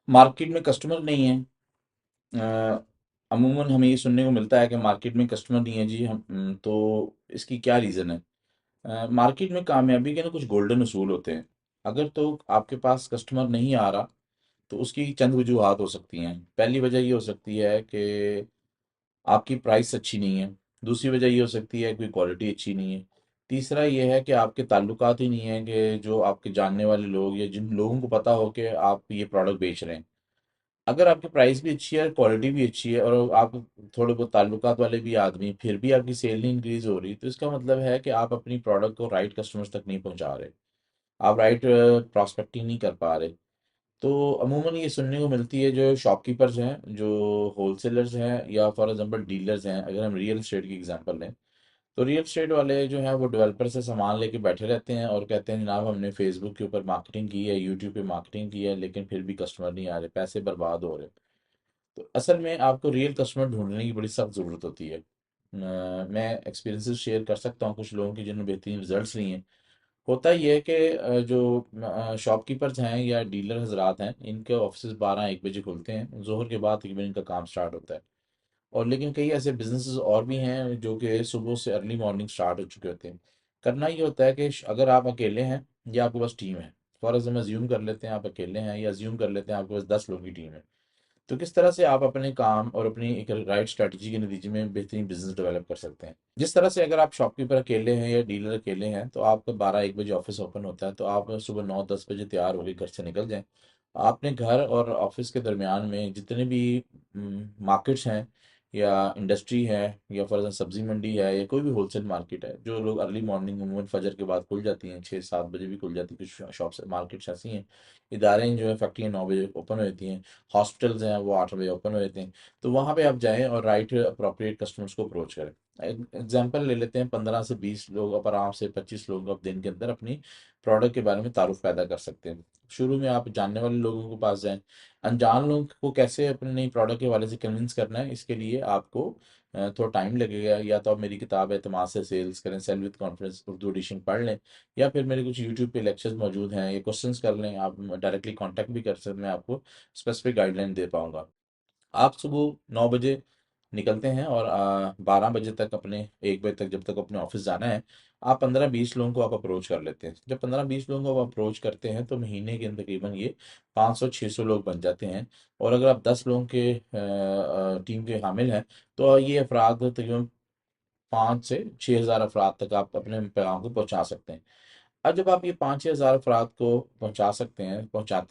Market में customer नहीं है। अमूमन हमें ये सुनने को मिलता है कि मार्केट में कस्टमर नहीं है जी। तो इसकी क्या रीज़न है? मार्केट में कामयाबी के ना कुछ गोल्डन असूल होते हैं। अगर तो आपके पास कस्टमर नहीं आ रहा तो उसकी चंद वजूहात हो सकती हैं। पहली वजह ये हो सकती है कि आपकी प्राइस अच्छी नहीं है। दूसरी वजह ये हो सकती है कि क्वालिटी अच्छी नहीं है। तीसरा ये है कि आपके ताल्लुकात ही नहीं है, कि जो आपके जानने वाले लोग या जिन लोगों को पता हो कि आप ये प्रोडक्ट बेच रहे हैं। अगर आपकी प्राइस भी अच्छी है, क्वालिटी भी अच्छी है और आप थोड़े बहुत ताल्लुकात वाले भी आदमी, फिर भी आपकी सेल नहीं इंक्रीज हो रही, तो इसका मतलब है कि आप अपनी प्रोडक्ट को राइट कस्टमर्स तक नहीं पहुंचा रहे। आप राइट प्रॉस्पेक्टिंग नहीं कर पा रहे। तो अमूमन ये सुनने को मिलती है, जो शॉपकीपर्स हैं, जो होलसेलर्स हैं, या फॉर एग्जांपल डीलर्स हैं। अगर हम रियल एस्टेट की एग्जांपल लें, तो रियल एस्टेट वाले जो हैं वो डेवलपर से सामान लेके बैठे रहते हैं और कहते हैं जनाब हमने फेसबुक के ऊपर मार्केटिंग की है, यूट्यूब पे मार्केटिंग की है, लेकिन फिर भी कस्टमर नहीं आ रहे, पैसे बर्बाद हो रहे। तो असल में आपको रियल कस्टमर ढूंढने की बड़ी सख्त ज़रूरत होती है। मैं एक्सपीरियंसेस शेयर कर सकता हूँ कुछ लोगों की जिन्होंने बेहतरीन रिजल्ट्स लिए हैं। होता ये है कि जो शॉपकीपर्स हैं या डीलर हजरात हैं, इनके ऑफिस 12-1 बजे खुलते हैं, जोहर के बाद तकरीबन इनका काम स्टार्ट होता है। और लेकिन कई ऐसे बिजनेसेस और भी हैं जो कि सुबह से अर्ली मॉर्निंग स्टार्ट हो चुके होते हैं। करना ये होता है कि अगर आप अकेले हैं या आपके पास टीम है, फॉर एग्जाम्पल अज्यूम कर लेते हैं आप अकेले हैं, या अज्यूम कर लेते हैं आपके पास 10 लोगों की टीम है, तो किस तरह से आप अपने काम और अपनी एक राइट स्ट्रैटेजी के नतीजे में बेहतरीन बिजनेस डेवलप कर सकते हैं। जिस तरह से अगर आप शॉपकीपर अकेले हैं या डीलर अकेले हैं, तो आपका 12-1 बजे ऑफिस ओपन होता है, तो आप सुबह 9-10 बजे तैयार होकर घर से निकल जाएं। आपने घर और ऑफिस के दरमियान में जितने भी मार्केट्स हैं या इंडस्ट्री है, या फॉर एग्जाम्पल सब्जी मंडी है, या कोई भी होलसेल मार्केट है, जो लोग अर्ली मॉर्निंग अमूमन फजर के बाद खुल जाती हैं, 6-7 बजे भी खुल जाती है, कुछ शॉप्स मार्केट्स ऐसी हैं। इदारे जो है फैक्ट्रियाँ 9 बजे ओपन हो जाती हैं। हॉस्पिटल्स हैं वो 8 बजे ओपन हो जाते हैं। तो वहाँ पे आप जाएँ और राइट अप्रोप्रिएट कस्टमर्स को अप्रोच करें। एग्जाम्पल ले लेते हैं, 15 से 20 लोग, आप आराम से 25 लोग आप दिन के अंदर अपनी प्रोडक्ट के बारे में तारुफ पैदा कर सकते हैं। शुरू में आप जानने वाले लोगों के पास जाएं। अनजान लोगों को कैसे अपने नई प्रोडक्ट के हवाले से कन्विंस करना है, इसके लिए आपको थोड़ा टाइम लगेगा। या तो आप मेरी किताब एतमाद से सेल्स करें, sell with confidence Urdu edition पढ़ लें, या फिर मेरे कुछ यूट्यूब पे लेक्चर्स मौजूद हैं, ये क्वेश्चंस कर लें, आप डायरेक्टली कांटेक्ट भी कर सकते हैं, मैं आपको स्पेसिफिक गाइडलाइन दे पाऊंगा। आप सुबह 9 बजे निकलते हैं और 12 बजे तक, अपने 1 बजे तक, जब तक अपने ऑफिस जाना है, आप 15-20 लोगों को आप अप्रोच कर लेते हैं। जब 15-20 लोगों को आप अप्रोच करते हैं तो महीने के अंदर तकरीबन ये 500-600 लोग बन जाते हैं। और अगर आप 10 लोगों के टीम के हामिल हैं, तो ये अफराद तकरीबन 5 से 6 हज़ार अफराद तक आप अपने पैगाम को पहुंचा सकते हैं। अब जब आप ये 5-6 हज़ार अफराद को पहुंचाते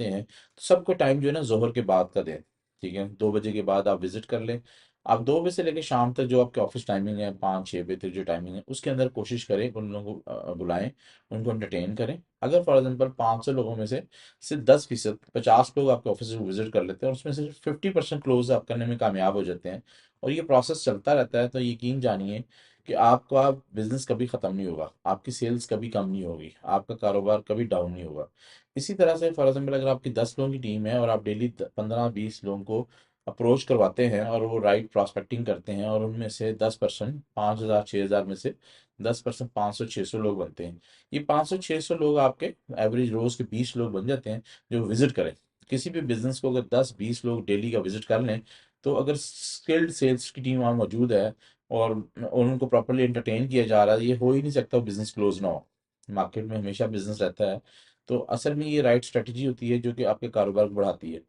हैं, तो सबको टाइम जो है ना जोहर के बाद का दें। ठीक है, 2 बजे के बाद आप विजिट कर लें। आप 2 बजे से लेकर शाम तक जो आपके ऑफिस टाइमिंग है, 5-6 बजे तक जो टाइमिंग है, उसके अंदर कोशिश करें उन लोगों को बुलाएं, उनको एंटरटेन करें। अगर फॉर एग्जाम्पल 500 लोगों में से सिर्फ 10%, 50 लोग आपके ऑफिस को विजिट कर लेते हैं और उसमें से 50% क्लोज आप करने में कामयाब हो जाते हैं, और ये प्रोसेस चलता रहता है, तो यकीन जानिए कि आपका बिजनेस कभी ख़त्म नहीं होगा, आपकी सेल्स कभी कम नहीं होगी, आपका कारोबार कभी डाउन नहीं होगा। इसी तरह से फॉर एग्जाम्पल अगर आपकी 10 लोगों की टीम है और आप डेली 15-20 लोगों को अप्रोच करवाते हैं और वो राइट प्रॉस्पेक्टिंग करते हैं, और उनमें से 10%, 5,000-6,000 में से 10%, 500-600 लोग बनते हैं। ये 500-600 लोग आपके एवरेज रोज के 20 लोग बन जाते हैं जो विजिट करें। किसी भी बिजनेस को अगर 10-20 लोग डेली का विजिट कर लें, तो अगर स्किल्ड सेल्स की टीम वहाँ मौजूद है और उनको प्रॉपर्ली एंटरटेन किया जा रहा है, ये हो ही नहीं सकता बिजनेस क्लोज ना हो। मार्केट में हमेशा बिजनेस रहता है। तो असल में ये राइट स्ट्रेटजी होती है जो कि आपके कारोबार को बढ़ाती है।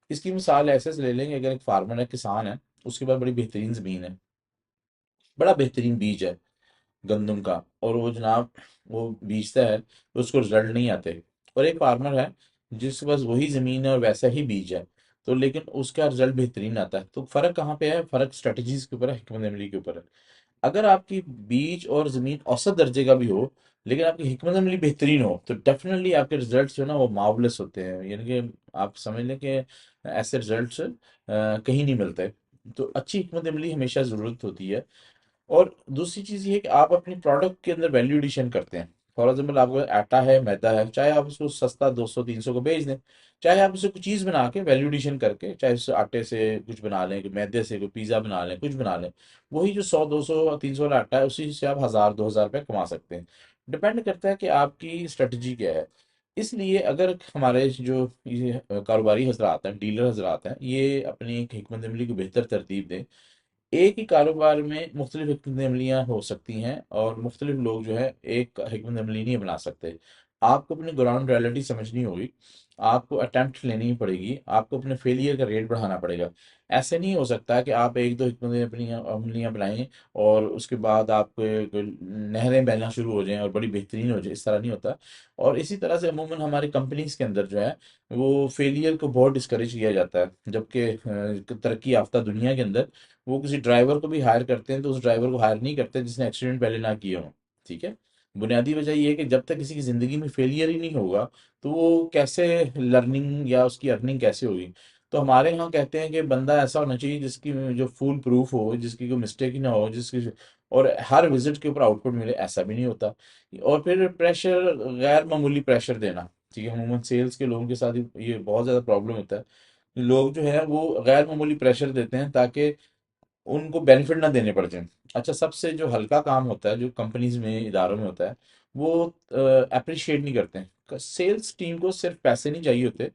इसकी मिसाल ऐसे से ले लेंगे, अगर एक फार्मर है, किसान है, उसके पास बड़ी बेहतरीन ज़मीन है, बड़ा बेहतरीन बीज है गंदम का, और वो जनाब वो बीजता है तो उसको रिजल्ट नहीं आते। और एक फार्मर है जिसके पास वही ज़मीन है और वैसा ही बीज है, तो लेकिन उसका रिजल्ट बेहतरीन आता है। तो फ़र्क कहाँ पे है? फ़र्क स्ट्रेटजीज के ऊपर है, हिकमत अमली के ऊपर है। अगर आपकी बीज और ज़मीन औसत दर्जे का भी हो, लेकिन आपकी हिकमत अमली बेहतरीन हो, तो डेफिनेटली आपके रिजल्ट्स जो है ना वो मार्वलस होते हैं। यानी कि आप समझ लें कि ऐसे रिजल्ट्स कहीं नहीं मिलते। तो अच्छी हिकमत अमली हमेशा ज़रूरत होती है। और दूसरी चीज़ ये है कि आप अपनी प्रोडक्ट के अंदर वैल्यू एडिशन करते हैं। फॉर एग्जाम्पल आपको आटा है, मैदा है, चाहे आप उसको सस्ता 200-300 को बेच दें, चाहे आप उससे कुछ चीज़ बना के वैल्यू एडिशन करके, चाहे उस आटे से कुछ बना लें, कि मैदे से कोई पिज़्ज़ा बना लें, कुछ बना लें, वही जो 100-200-300 वाला आटा है, उसी से आप 1,000-2,000 रुपये कमा सकते हैं। डिपेंड करता है कि आपकी स्ट्रेटजी क्या है। इसलिए अगर हमारे जो ये कारोबारी हजरात हैं, डीलर हजरात हैं, ये अपनी एक हिकमत अमली को बेहतर तरतीब दें। एक ही कारोबार में मुख्तलिफ हिकमत अमलियाँ हो सकती हैं और मुख्तलिफ लोग जो है एक हिकमत अमली नहीं बना सकते। आपको अपनी ग्राउंड रियलिटी समझनी होगी, आपको अटेम्प्ट लेनी पड़ेगी, आपको अपने फेलियर का रेट बढ़ाना पड़ेगा। ऐसे नहीं हो सकता कि आप एक दो हिकमत अमलियाँ बनाएं और उसके बाद आपको नहरें बहना शुरू हो जाएं और बड़ी बेहतरीन हो जाए, इस तरह नहीं होता। और इसी तरह से अमूमन हमारी कंपनीज के अंदर जो है वो फेलियर को बहुत डिस्करेज किया जाता है, जबकि तरक्की याफ्ता दुनिया के अंदर वो किसी ड्राइवर को भी हायर करते हैं तो उस ड्राइवर को हायर नहीं करते जिसने एक्सीडेंट पहले ना किए हों। ठीक है। बुनियादी वजह ये है कि जब तक किसी की ज़िंदगी में फेलियर ही नहीं होगा तो वो कैसे लर्निंग या उसकी अर्निंग कैसे होगी। तो हमारे यहाँ कहते हैं कि बंदा ऐसा होना चाहिए जिसकी जो फुल प्रूफ हो, जिसकी कोई मिस्टेक ही ना हो, जिसकी और हर विजिट के ऊपर आउटपुट मिले, ऐसा भी नहीं होता। और फिर प्रेशर, गैर मामूली प्रेशर देना। ठीक है, अमूमन सेल्स के लोगों के साथ ये बहुत ज़्यादा प्रॉब्लम होता है। लोग जो है वो गैर मामूली प्रेशर देते हैं ताकि उनको बेनिफिट ना देने पड़ जाए। अच्छा, सबसे जो हल्का काम होता है जो कंपनीज में, इदारों में होता है, वो अप्रिशिएट नहीं करते हैं। सेल्स टीम को सिर्फ पैसे नहीं चाहिए होते,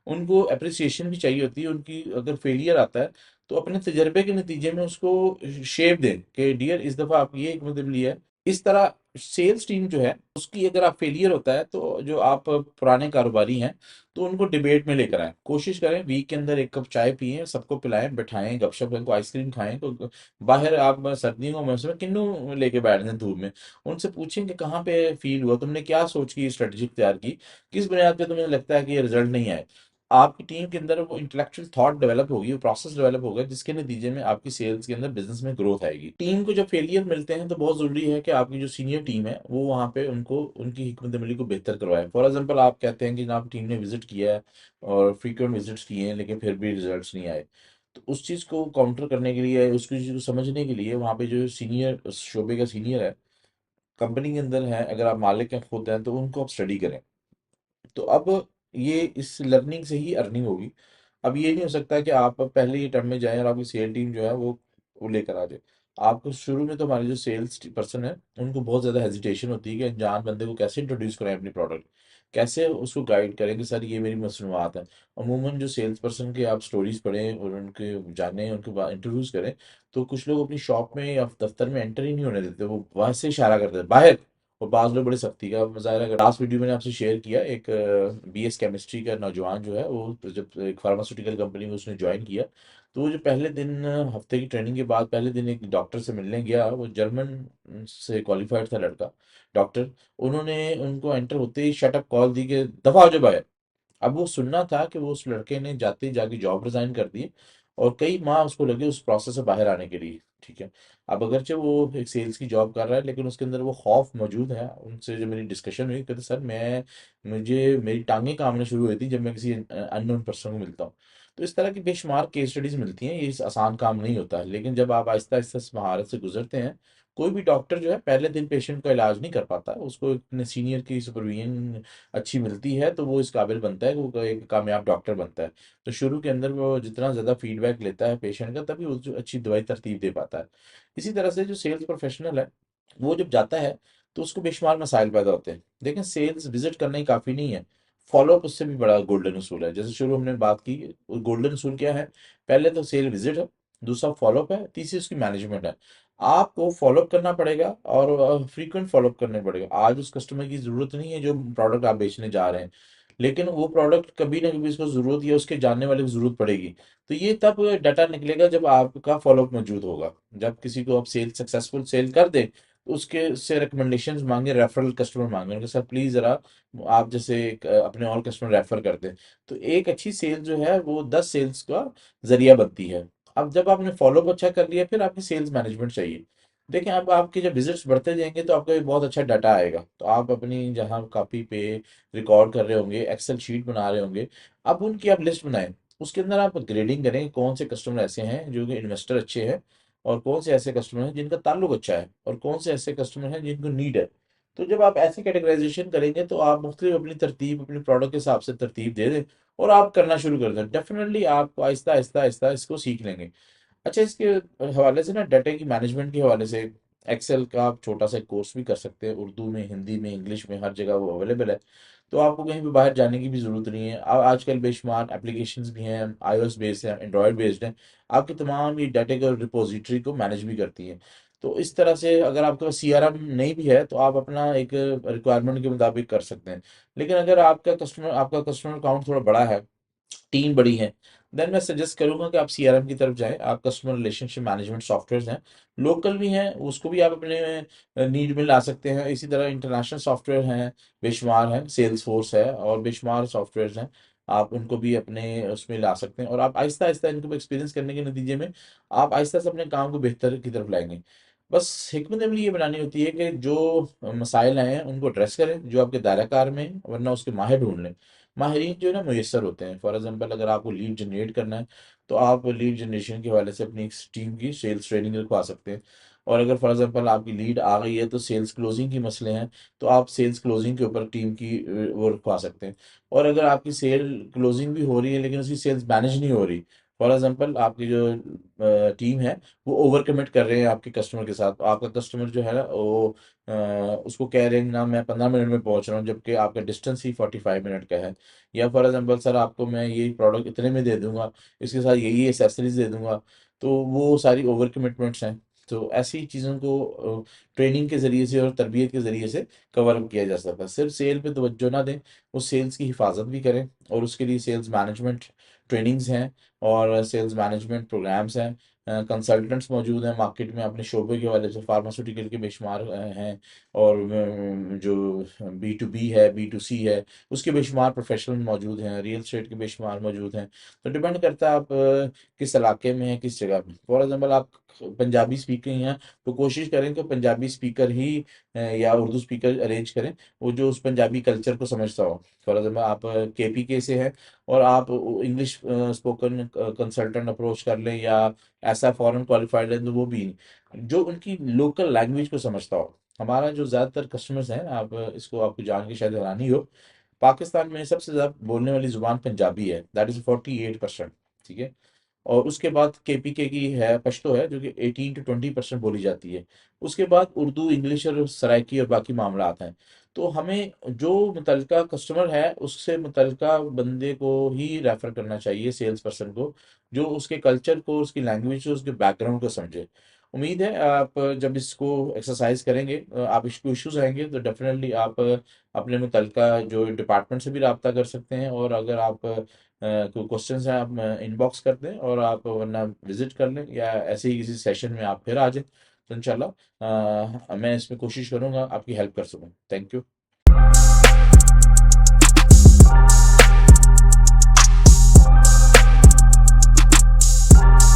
उनको अप्रिसिएशन भी चाहिए होती है। उनकी अगर फेलियर आता है तो अपने तजर्बे के नतीजे में उसको शेप दें कि डियर इस दफ़ा आप ये एक मतलब लिया है। इस तरह सेल्स टीम जो है उसकी अगर आप फेलियर होता है तो जो आप पुराने कारोबारी हैं तो उनको डिबेट में लेकर आएं, कोशिश करें वीक के अंदर एक कप चाय पिए, सबको पिलाएं, बैठाएं, गपशप करें, को आइसक्रीम खाएं। तो बाहर आप सर्दियों के मौसम में किन्नू लेके बैठ जाएं धूप में, उनसे पूछें कि कहाँ पे फील हुआ, तुमने क्या सोच की स्ट्रेटजी तैयार की, किस बुनियाद पे तुम्हें लगता है कि ये रिजल्ट नहीं आए। आपकी टीम के अंदर वो इंटेलेक्चुअल थॉट डेवलप होगी, वो प्रोसेस डेवलप होगा जिसके नतीजे में आपकी सेल्स के अंदर, बिजनेस में ग्रोथ आएगी। टीम को जब फेलियर मिलते हैं तो बहुत जरूरी है कि आपकी जो सीनियर टीम है वो वहाँ पे उनको उनकी हिकमत अमली को बेहतर करवाए। फॉर एग्जांपल आप कहते हैं कि जनाब टीम ने विजिट किया है और फ्रीक्वेंट विजिट्स किए हैं लेकिन फिर भी रिजल्ट्स नहीं आए, तो उस चीज़ को काउंटर करने के लिए, उसकी चीज़ को समझने के लिए वहाँ पे जो सीनियर, शोबे का सीनियर है कंपनी के अंदर है, अगर आप मालिक हैं खुद हैं, तो उनको आप स्टडी करें। तो अब ये इस लर्निंग से ही अर्निंग होगी। अब ये नहीं हो सकता कि आप पहले ही टर्म में जाएं और आपकी सेल टीम जो है वो लेकर आ जाए। आपको शुरू में तो हमारे जो सेल्स पर्सन है उनको बहुत ज़्यादा हेजिटेशन होती है कि अनजान बंदे को कैसे इंट्रोड्यूस करें अपनी प्रोडक्ट, कैसे उसको गाइड करें कि सर ये मेरी मसनूआत है। अमूमन जो सेल्स पर्सन के आप स्टोरीज पढ़ें और उनके जानें, उनके बाद इंटरव्यूज़ करें, तो कुछ लोग अपनी शॉप में या दफ्तर में एंटर ही नहीं होने देते, वो वहाँ से इशारा करते हैं बाहर। और बाज़ लोग बड़े सख्ती का मुज़ाहिरा कर, लास्ट वीडियो मैंने आपसे शेयर किया, एक बीएस केमिस्ट्री का नौजवान जो है वो जब एक फार्मास्यूटिकल कंपनी में उसने ज्वाइन किया, तो वो जो पहले दिन, हफ्ते की ट्रेनिंग के बाद पहले दिन एक डॉक्टर से मिलने गया, वो जर्मन से क्वालिफाइड था लड़का, डॉक्टर। उन्होंने उनको एंटर होते ही शटअप कॉल दी कि दफा हो जाओ बाहर। अब वो सुनना था कि वो उस लड़के ने जाते ही जाके जॉब रिजाइन कर दी और कई माह उसको लगे उस प्रोसेस से बाहर आने के लिए। ठीक है। अब अगरचे वो एक सेल्स की जॉब कर रहा है लेकिन उसके अंदर वो खौफ मौजूद है। उनसे जो मेरी डिस्कशन हुई, कहते सर मैं, मुझे मेरी टांगें कांपना शुरू हुई थी जब मैं किसी अननोन पर्सन को मिलता हूँ। तो इस तरह की बेशुमार केस स्टडीज मिलती हैं, ये आसान काम नहीं होता है, लेकिन जब आप आहिस्ता आहिस्ता इस महारत से गुजरते हैं, कोई भी डॉक्टर जो है पहले दिन पेशेंट का इलाज नहीं कर पाता, उसको अपने सीनियर की सुपरविजन अच्छी मिलती है तो वो इस काबिल बनता है कि वो एक कामयाब डॉक्टर बनता है। तो शुरू के अंदर वो जितना ज़्यादा फीडबैक लेता है पेशेंट का, तभी वो जो अच्छी दवाई तरतीब दे पाता है। इसी तरह से जो सेल्स प्रोफेशनल है वो जब जाता है तो उसको बेशुमार मसाइल पैदा होते हैं। देखें, सेल्स विजिट करना ही काफ़ी नहीं है, फॉलोअप उससे भी बड़ा गोल्डन असूल है। जैसे शुरू हमने बात की, गोल्डन असूल क्या है? पहले तो सेल विजिट है, दूसरा फॉलोअप है, तीसरी उसकी मैनेजमेंट है। आपको फॉलोअप करना पड़ेगा और फ्रीक्वेंट फॉलोअप करने पड़ेगा। आज उस कस्टमर की ज़रूरत नहीं है जो प्रोडक्ट आप बेचने जा रहे हैं, लेकिन वो प्रोडक्ट कभी ना कभी उसको ज़रूरत या उसके जानने वाले को ज़रूरत पड़ेगी। तो ये तब डाटा निकलेगा जब आपका फॉलोअप मौजूद होगा। जब किसी को आप सेल सक्सेसफुल सेल कर दें तो उसके से रिकमेंडेशंस मांगे, रेफरल कस्टमर मांगे, उनके साथ प्लीज़ ज़रा आप जैसे अपने और कस्टमर रेफर कर दें। तो एक अच्छी सेल जो है वो 10 सेल्स का ज़रिया बनती है। अब जब आपने फॉलोअप अच्छा कर लिया फिर आपकी सेल्स मैनेजमेंट चाहिए। देखिए, अब आपके जब विजिट्स बढ़ते जाएंगे तो आपका एक बहुत अच्छा डाटा आएगा, तो आप अपनी जहाँ कॉपी पे रिकॉर्ड कर रहे होंगे, एक्सेल शीट बना रहे होंगे, अब उनकी आप लिस्ट बनाएं। उसके अंदर आप ग्रेडिंग करें कौन से कस्टमर ऐसे हैं जो कि इन्वेस्टर अच्छे हैं, और कौन से ऐसे कस्टमर हैं जिनका ताल्लुक अच्छा है, और कौन से ऐसे कस्टमर हैं जिनको नीड है। तो जब आप ऐसी कैटेगराइजेशन करेंगे तो आप मुख्तलिफ अपनी तरतीब अपनी प्रोडक्ट के हिसाब से तरतीब दे दें और आप करना शुरू कर दें, डेफिनेटली आप आहिस्ता आहिस्ता आहिस्ता इसको सीख लेंगे। अच्छा, इसके हवाले से ना, डाटा की मैनेजमेंट के हवाले से एक्सेल का आप छोटा सा कोर्स भी कर सकते हैं, उर्दू में, हिंदी में, इंग्लिश में, हर जगह वो अवेलेबल है। तो आपको कहीं भी बाहर जाने की भी ज़रूरत नहीं है। आजकल बेशुमार एप्लीकेशंस भी हैं, iOS बेस्ड हैं, एंड्रॉयड बेस्ड हैं, आपकी तमाम ये डाटा का रिपोजिटरी को मैनेज भी करती हैं। तो इस तरह से अगर आपके पास सीआरएम नहीं भी है तो आप अपना एक रिक्वायरमेंट के मुताबिक कर सकते हैं। लेकिन अगर आपका कस्टमर काउंट थोड़ा बड़ा है, टीम बड़ी है, देन मैं सजेस्ट करूंगा कि आप सीआरएम की तरफ जाएं। आप कस्टमर रिलेशनशिप मैनेजमेंट सॉफ्टवेयर हैं, लोकल भी हैं, उसको भी आप अपने नीड में ला सकते हैं। इसी तरह इंटरनेशनल सॉफ्टवेयर हैं, बेशुमार हैं, सेल्स फोर्स है और बेशुमार सॉफ्टवेयर हैं, आप उनको भी अपने उसमें ला सकते हैं। और आप आहिस्ता आहिस्ता इनको एक्सपीरियंस करने के नतीजे में आप आहिस्ता से अपने काम को बेहतर की तरफ लाएंगे। बस हिकमत अमली ये बनानी होती है कि जो मसाइल आए हैं उनको एड्रेस करें जो आपके दायरा कार में हैं, वरना उसके माहिर ढूंढ लें। माहिरीन जो है ना मुयस्सर होते हैं। फॉर एग्जांपल अगर आपको लीड जनरेट करना है तो आप लीड जनरेशन के हवाले से अपनी टीम की सेल्स ट्रेनिंग रखवा सकते हैं। और अगर फॉर एग्जांपल आपकी लीड आ गई है तो सेल्स क्लोजिंग की मसले हैं, तो आप सेल्स क्लोजिंग के ऊपर टीम की वो रखवा सकते हैं। और अगर आपकी सेल क्लोजिंग भी हो रही है लेकिन उसकी सेल्स मैनेज नहीं हो रही, फॉर एग्जांपल आपकी जो टीम है वो ओवर कमिट कर रहे हैं आपके कस्टमर के साथ, तो आपका कस्टमर जो है ना वो अ, उसको कह रहे हैं ना मैं 15 मिनट में पहुंच रहा हूँ, जबकि आपका डिस्टेंस ही 45 मिनट का है। या फॉर एग्जांपल सर आपको मैं ये प्रोडक्ट इतने में दे दूंगा, इसके साथ यही एसेसरीज दे दूंगा, तो वो सारी ओवर कमिटमेंट्स हैं। तो ऐसी चीज़ों को ट्रेनिंग के ज़रिए से और तरबियत के ज़रिए से कवर अप किया जा सकता है। सिर्फ सेल पे तवज्जो ना दें, उस सेल्स की हिफाजत भी करें। और उसके लिए सेल्स मैनेजमेंट ट्रेनिंग्स हैं और सेल्स मैनेजमेंट प्रोग्राम्स हैं। कंसल्टेंट्स मौजूद हैं मार्केट में अपने शोबे के हवाले से, फार्मास्यूटिकल के बेशुमार हैं। और जो B2B है, B2C है, उसके बेशुमार प्रोफेशनल मौजूद हैं, रियल एस्टेट के बेशुमार मौजूद हैं। तो डिपेंड करता है आप किस इलाके में हैं, किस जगह में। फॉर एग्जांपल आप पंजाबी स्पीकर ही हैं तो कोशिश करें कि पंजाबी स्पीकर ही या उर्दू स्पीकर अरेंज करें, वो जो उस पंजाबी कल्चर को समझता हो। फॉर एग्जांपल आप KPK से हैं और आप इंग्लिश स्पोकन कंसल्टेंट अप्रोच कर लें, या ऐसा फॉरेन क्वालिफाइड है तो वो भी जो उनकी लोकल लैंग्वेज को समझता हो। हमारा जो ज़्यादातर कस्टमर्स हैं, आप इसको आपको जान के शायद हैरानी हो, पाकिस्तान में सबसे ज़्यादा बोलने वाली ज़ुबान पंजाबी है, दैट इज़ 48%। ठीक है। और उसके बाद KPK की है पश्तो है जो कि 18 to 20% बोली जाती है। उसके बाद उर्दू, इंग्लिश और सराइकी और बाकी मामलात हैं। तो हमें जो मुतलका कस्टमर है उससे मुतलका बंदे को ही रेफर करना चाहिए, सेल्स पर्सन को, जो उसके कल्चर को, उसकी लैंग्वेज को, उसके बैकग्राउंड को समझे। उम्मीद है आप जब इसको एक्सरसाइज करेंगे, आप इसको इश्यूज आएंगे तो डेफिनेटली आप अपने मुतलका जो डिपार्टमेंट से भी रब्ता कर सकते हैं। और अगर आप कोई क्वेश्चंस हैं आप इनबॉक्स कर दें, और आप वरना विजिट कर लें, या ऐसे ही किसी सेशन में आप फिर आ जाएं, तो इंशाल्लाह मैं इसमें कोशिश करूंगा आपकी हेल्प कर सकूं। Thank you.